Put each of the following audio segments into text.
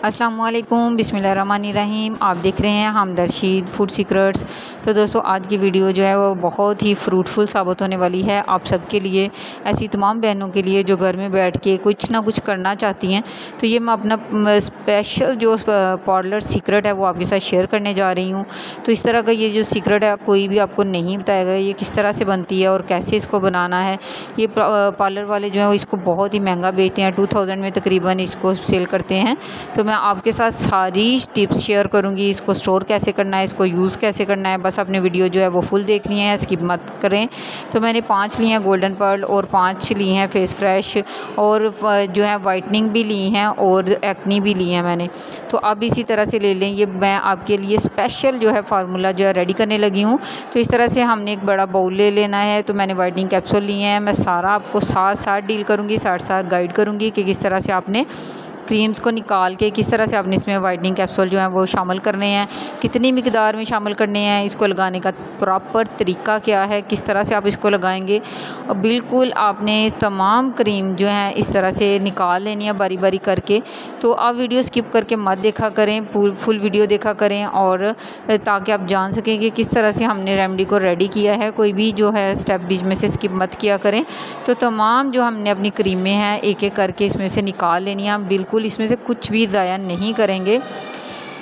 अस्सलामुअलैकुम बिस्मिल्लाहिर्रहमानिर्रहीम। आप देख रहे हैं हमदर्द फूड सीक्रेट्स। तो दोस्तों, आज की वीडियो जो है वो बहुत ही फ्रूटफुल साबित होने वाली है आप सबके लिए, ऐसी तमाम बहनों के लिए जो घर में बैठ के कुछ ना कुछ करना चाहती हैं। तो ये मैं अपना स्पेशल जो पार्लर सीक्रेट है वो आपके साथ शेयर करने जा रही हूँ। तो इस तरह का ये जो सीक्रेट है कोई भी आपको नहीं बताएगा ये किस तरह से बनती है और कैसे इसको बनाना है। ये पार्लर वाले जो है वो इसको बहुत ही महंगा बेचते हैं, 2000 में तकरीबन इसको सेल करते हैं। तो मैं आपके साथ सारी टिप्स शेयर करूंगी, इसको स्टोर कैसे करना है, इसको यूज़ कैसे करना है। बस अपने वीडियो जो है वो फुल देखनी है, स्किप मत करें। तो मैंने 5 लिए हैं गोल्डन पर्ल और 5 ली हैं फेस फ्रेश और जो है वाइटनिंग भी ली हैं और एक्नी भी ली है मैंने। तो अब इसी तरह से ले लें। ये मैं आपके लिए स्पेशल जो है फार्मूला जो है रेडी करने लगी हूँ। तो इस तरह से हमने एक बड़ा बाउल ले लेना है। तो मैंने वाइटनिंग कैप्सूल लिए हैं। मैं सारा आपको साथ साथ डील करूँगी, साथ साथ गाइड करूँगी कि किस तरह से आपने क्रीम्स को निकाल के किस तरह से आपने इसमें वाइटनिंग कैप्सूल जो है वो शामिल करने हैं, कितनी मिकदार में शामिल करने हैं, इसको लगाने का प्रॉपर तरीका क्या है, किस तरह से आप इसको लगाएंगे। और बिल्कुल आपने तमाम क्रीम जो है इस तरह से निकाल लेनी है बारी बारी करके। तो आप वीडियो स्किप करके मत देखा करें, फुल वीडियो देखा करें और ताकि आप जान सकें कि किस तरह से हमने रेमेडी को रेडी किया है। कोई भी जो है स्टेप बीच में से स्किप मत किया करें। तो तमाम जो हमने अपनी क्रीमें हैं एक एक करके इसमें से निकाल लेनी है। हम बिल्कुल इसमें से कुछ भी ज़ाया नहीं करेंगे।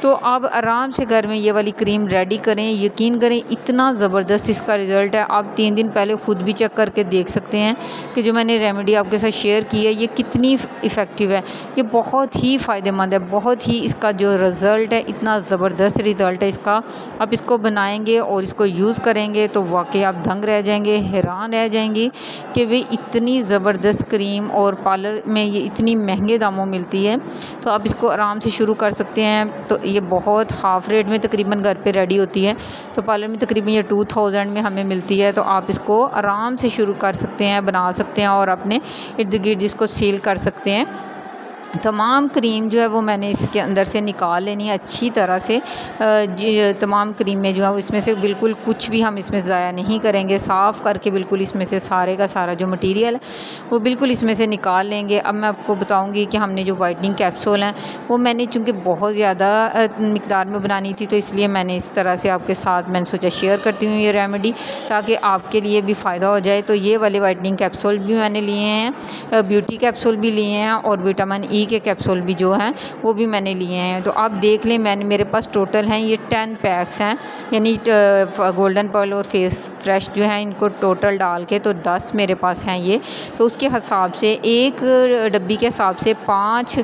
तो आप आराम से घर में ये वाली क्रीम रेडी करें। यकीन करें इतना ज़बरदस्त इसका रिज़ल्ट है। आप 3 दिन पहले ख़ुद भी चेक करके देख सकते हैं कि जो मैंने रेमेडी आपके साथ शेयर की है ये कितनी इफ़ेक्टिव है। ये बहुत ही फ़ायदेमंद है, बहुत ही इसका जो रिज़ल्ट है इतना ज़बरदस्त रिज़ल्ट है इसका। आप इसको बनाएंगे और इसको यूज़ करेंगे तो वाकई आप दंग रह जाएंगे, हैरान रह जाएंगी कि भाई इतनी ज़बरदस्त क्रीम और पार्लर में ये इतनी महंगे दामों मिलती है। तो आप इसको आराम से शुरू कर सकते हैं। तो ये बहुत हाफ़ रेट में तकरीबन घर पे रेडी होती है। तो पार्लर में तकरीबन ये 2000 में हमें मिलती है। तो आप इसको आराम से शुरू कर सकते हैं, बना सकते हैं और अपने इर्द गिर्द इसको सेल कर सकते हैं। तमाम क्रीम जो है वो मैंने इसके अंदर से निकाल लेनी है अच्छी तरह से। तमाम क्रीमें जो है इसमें से बिल्कुल कुछ भी हम इसमें ज़ाया नहीं करेंगे, साफ़ करके बिल्कुल इसमें से सारे का सारा जो मटेरियल है वो बिल्कुल इसमें से निकाल लेंगे। अब मैं आपको बताऊंगी कि हमने जो वाइटनिंग कैप्सूल हैं वो मैंने चूँकि बहुत ज़्यादा मिकदार में बनानी थी तो इसलिए मैंने इस तरह से आपके साथ मैंने सोचा शेयर करती हूँ ये रेमेडी, ताकि आपके लिए भी फ़ायदा हो जाए। तो ये वाले वाइटनिंग कैप्सूल भी मैंने लिए हैं, ब्यूटी कैप्सूल भी लिए हैं और विटामिन ई के कैप्सूल भी जो हैं वो भी मैंने लिए हैं। तो आप देख लें मेरे पास टोटल हैं ये 10 पैक्स हैं, यानी गोल्डन पर्ल और फेस फ्रेश जो हैं इनको टोटल डाल के तो 10 मेरे पास हैं ये। तो उसके हिसाब से एक डब्बी के हिसाब से 5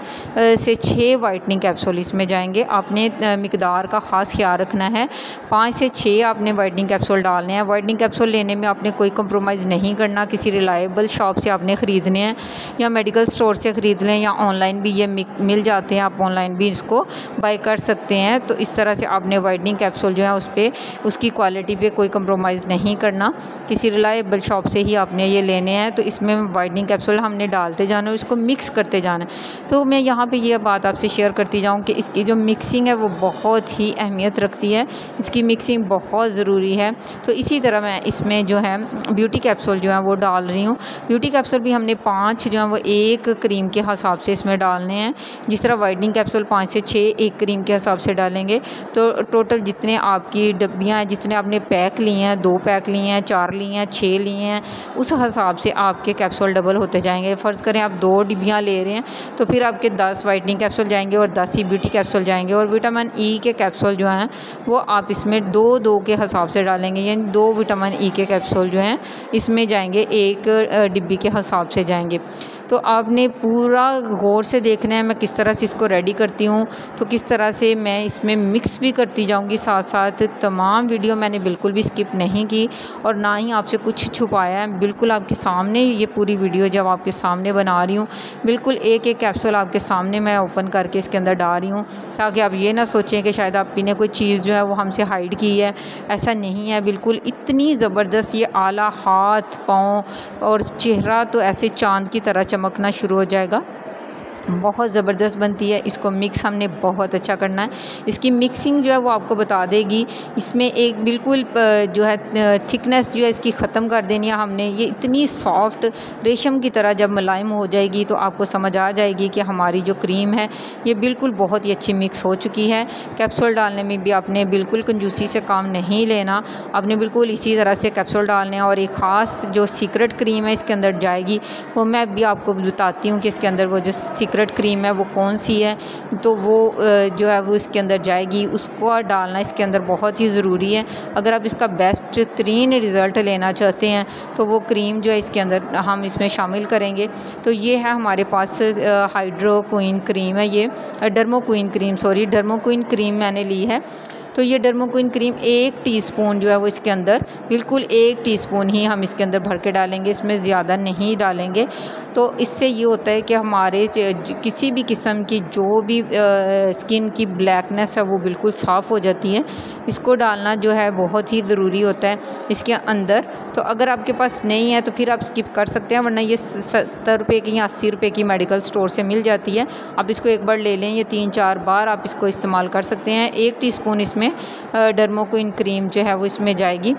से 6 वाइटनिंग कैप्सूल इसमें जाएंगे। आपने मिकदार का ख़ास ख्याल रखना है। 5 से 6 आपने वाइटनिंग कैप्सूल डालने हैं। वाइटनिंग कैप्सूल लेने में आपने कोई कंप्रोमाइज़ नहीं करना, किसी रिलायबल शॉप से आपने ख़रीदने हैं या मेडिकल स्टोर से ख़रीद लें या ऑनलाइन भी ये मिल जाते हैं, आप ऑनलाइन भी इसको बाय कर सकते हैं। तो इस तरह से आपने वाइटनिंग कैप्सूल जो है उस पर उसकी क्वालिटी पे कोई कंप्रोमाइज़ नहीं करना, किसी रिलायबल शॉप से ही आपने ये लेने हैं। तो इसमें वाइटनिंग कैप्सूल हमने डालते जाना और इसको मिक्स करते जाना। तो मैं यहाँ पे ये बात आपसे शेयर करती जाऊँ कि इसकी जो मिक्सिंग है वो बहुत ही अहमियत रखती है, इसकी मिक्सिंग बहुत ज़रूरी है। तो इसी तरह मैं इसमें जो है ब्यूटी कैप्सूल जो है वो डाल रही हूँ। ब्यूटी कैप्सूल भी हमने 5 जो है वो एक क्रीम के हिसाब से इसमें डालने हैं। जिस तरह वाइटनिंग कैप्सूल 5 से 6 एक क्रीम के हिसाब से डालेंगे तो टोटल जितने आपकी डब्बियाँ हैं, जितने आपने पैक लिए हैं, 2 पैक लिए हैं, 4 लिए हैं, 6 लिए हैं, उस हिसाब से आपके कैप्सूल डबल होते जाएंगे। फ़र्ज़ करें आप 2 डिब्बियाँ ले रहे हैं तो फिर आपके 10 वाइटनिंग कैप्सूल जाएंगे और 10 ही ब्यूटी कैप्सूल जाएंगे। और विटामिन ई के कैप्सूल जो हैं वो आप इसमें 2-2 के हिसाब से डालेंगे, यानी 2 विटामिन ई के कैप्सूल जो हैं इसमें जाएंगे, एक डिब्बी के हिसाब से जाएंगे। तो आपने पूरा गौर से देखना है मैं किस तरह से इसको रेडी करती हूँ। तो किस तरह से मैं इसमें मिक्स भी करती जाऊँगी साथ साथ। तमाम वीडियो मैंने बिल्कुल भी स्किप नहीं की और ना ही आपसे कुछ छुपाया है। बिल्कुल आपके सामने ये पूरी वीडियो जब आपके सामने बना रही हूँ, बिल्कुल एक एक कैप्सूल आपके सामने मैं ओपन करके इसके अंदर डाल रही हूँ, ताकि आप ये ना सोचें कि शायद आप ने कोई चीज़ जो है वो हमसे हाइड की है। ऐसा नहीं है, बिल्कुल इतनी ज़बरदस्त ये आला, हाथ पाँव और चेहरा तो ऐसे चाँद की तरह चमकना शुरू हो जाएगा। बहुत ज़बरदस्त बनती है। इसको मिक्स हमने बहुत अच्छा करना है। इसकी मिक्सिंग जो है वो आपको बता देगी। इसमें एक बिल्कुल जो है थिकनेस जो है इसकी ख़त्म कर देनी है हमने। ये इतनी सॉफ्ट रेशम की तरह जब मुलायम हो जाएगी तो आपको समझ आ जाएगी कि हमारी जो क्रीम है ये बिल्कुल बहुत ही अच्छी मिक्स हो चुकी है। कैप्सूल डालने में भी आपने बिल्कुल कंजूसी से काम नहीं लेना, आपने बिल्कुल इसी तरह से कैप्सूल डालने हैं। और एक ख़ास जो सीक्रेट क्रीम है इसके अंदर जाएगी, वो मैं भी आपको बताती हूँ कि इसके अंदर वो जो सीक्रेट क्रीम है वो कौन सी है। तो वो जो है वो इसके अंदर जाएगी, उसको डालना इसके अंदर बहुत ही ज़रूरी है। अगर आप इसका बेस्ट तरीन रिज़ल्ट लेना चाहते हैं तो वो क्रीम जो है इसके अंदर हम इसमें शामिल करेंगे। तो ये है हमारे पास हाइड्रो क्वीन क्रीम है, ये डर्मो क्वीन क्रीम मैंने ली है। तो ये डर्मो क्वीन क्रीम 1 टीस्पून जो है वो इसके अंदर, बिल्कुल 1 टीस्पून ही हम इसके अंदर भर के डालेंगे, इसमें ज़्यादा नहीं डालेंगे। तो इससे ये होता है कि हमारे किसी भी किस्म की जो भी स्किन की ब्लैकनेस है वो बिल्कुल साफ़ हो जाती है। इसको डालना जो है बहुत ही ज़रूरी होता है इसके अंदर। तो अगर आपके पास नहीं है तो फिर आप स्किप कर सकते हैं, वरना ये 70 रुपये की या 80 रुपये की मेडिकल स्टोर से मिल जाती है। आप इसको एक बार ले लें, ये 3-4 बार आप इसको इस्तेमाल कर सकते हैं। 1 टीस्पून इसमें डर्मो क्वीन क्रीम जो है वो इसमें जाएगी।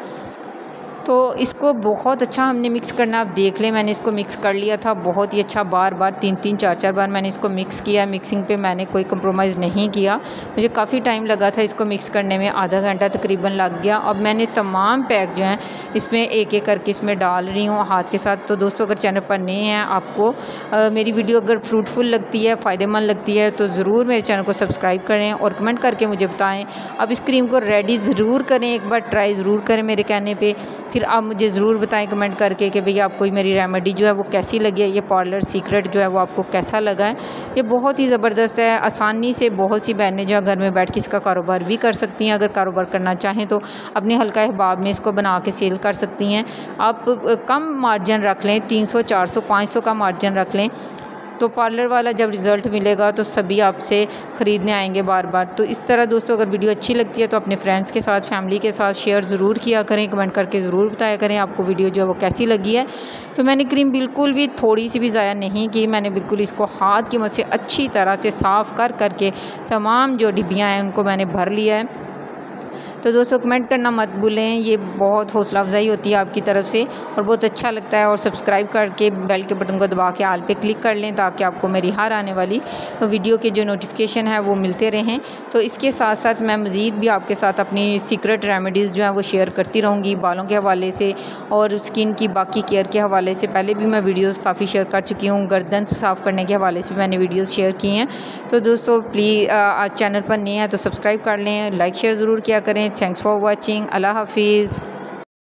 तो इसको बहुत अच्छा हमने मिक्स करना। आप देख लें, मैंने इसको मिक्स कर लिया था बहुत ही अच्छा, बार बार 3-3 4-4 बार मैंने इसको मिक्स किया। मिक्सिंग पे मैंने कोई कंप्रोमाइज़ नहीं किया। मुझे काफ़ी टाइम लगा था इसको मिक्स करने में, आधा घंटा तकरीबन लग गया। अब मैंने तमाम पैक जो हैं इसमें एक एक करके इसमें डाल रही हूँ हाथ के साथ। तो दोस्तों अगर चैनल पर नए हैं, आपको मेरी वीडियो अगर फ्रूटफुल लगती है, फ़ायदेमंद लगती है तो ज़रूर मेरे चैनल को सब्सक्राइब करें और कमेंट करके मुझे बताएँ। अब इस क्रीम को रेडी ज़रूर करें, एक बार ट्राई ज़रूर करें मेरे कहने पर। फिर आप मुझे ज़रूर बताएं कमेंट करके कि भैया आपको मेरी रेमेडी जो है वो कैसी लगी है, ये पार्लर सीक्रेट जो है वो आपको कैसा लगा है। ये बहुत ही ज़बरदस्त है। आसानी से बहुत सी बहनें जो है घर में बैठ के इसका कारोबार भी कर सकती हैं। अगर कारोबार करना चाहें तो अपने हल्का हिबाब में इसको बना के सेल कर सकती हैं। आप कम मार्जिन रख लें, 300 400 500 का मार्जिन रख लें, तो पार्लर वाला जब रिज़ल्ट मिलेगा तो सभी आपसे ख़रीदने आएंगे बार बार। तो इस तरह दोस्तों अगर वीडियो अच्छी लगती है तो अपने फ्रेंड्स के साथ, फैमिली के साथ शेयर ज़रूर किया करें, कमेंट करके ज़रूर बताया करें आपको वीडियो जो है वो कैसी लगी है। तो मैंने क्रीम बिल्कुल भी थोड़ी सी भी ज़ाया नहीं की, मैंने बिल्कुल इसको हाथ की मदद से अच्छी तरह से साफ़ करके तमाम जो डिब्बियाँ हैं उनको मैंने भर लिया है। तो दोस्तों कमेंट करना मत भूलें, ये बहुत हौसला अफजाई होती है आपकी तरफ से और बहुत अच्छा लगता है। और सब्सक्राइब करके बेल के बटन को दबा के आल पे क्लिक कर लें ताकि आपको मेरी हर आने वाली वीडियो के जो नोटिफिकेशन है वो मिलते रहें। तो इसके साथ साथ मैं मज़ीद भी आपके साथ अपनी सीक्रेट रेमेडीज़ जो हैं वो शेयर करती रहूँगी, बालों के हवाले से और स्किन की बाकी केयर के हवाले से। पहले भी मैं वीडियोज़ काफ़ी शेयर कर चुकी हूँ, गर्दन साफ़ करने के हवाले से मैंने वीडियोज़ शेयर की हैं। तो दोस्तों प्लीज़ चैनल पर नए हैं तो सब्सक्राइब कर लें, लाइक शेयर ज़रूर किया करें। Thanks for watching. अल्लाह हाफिज़।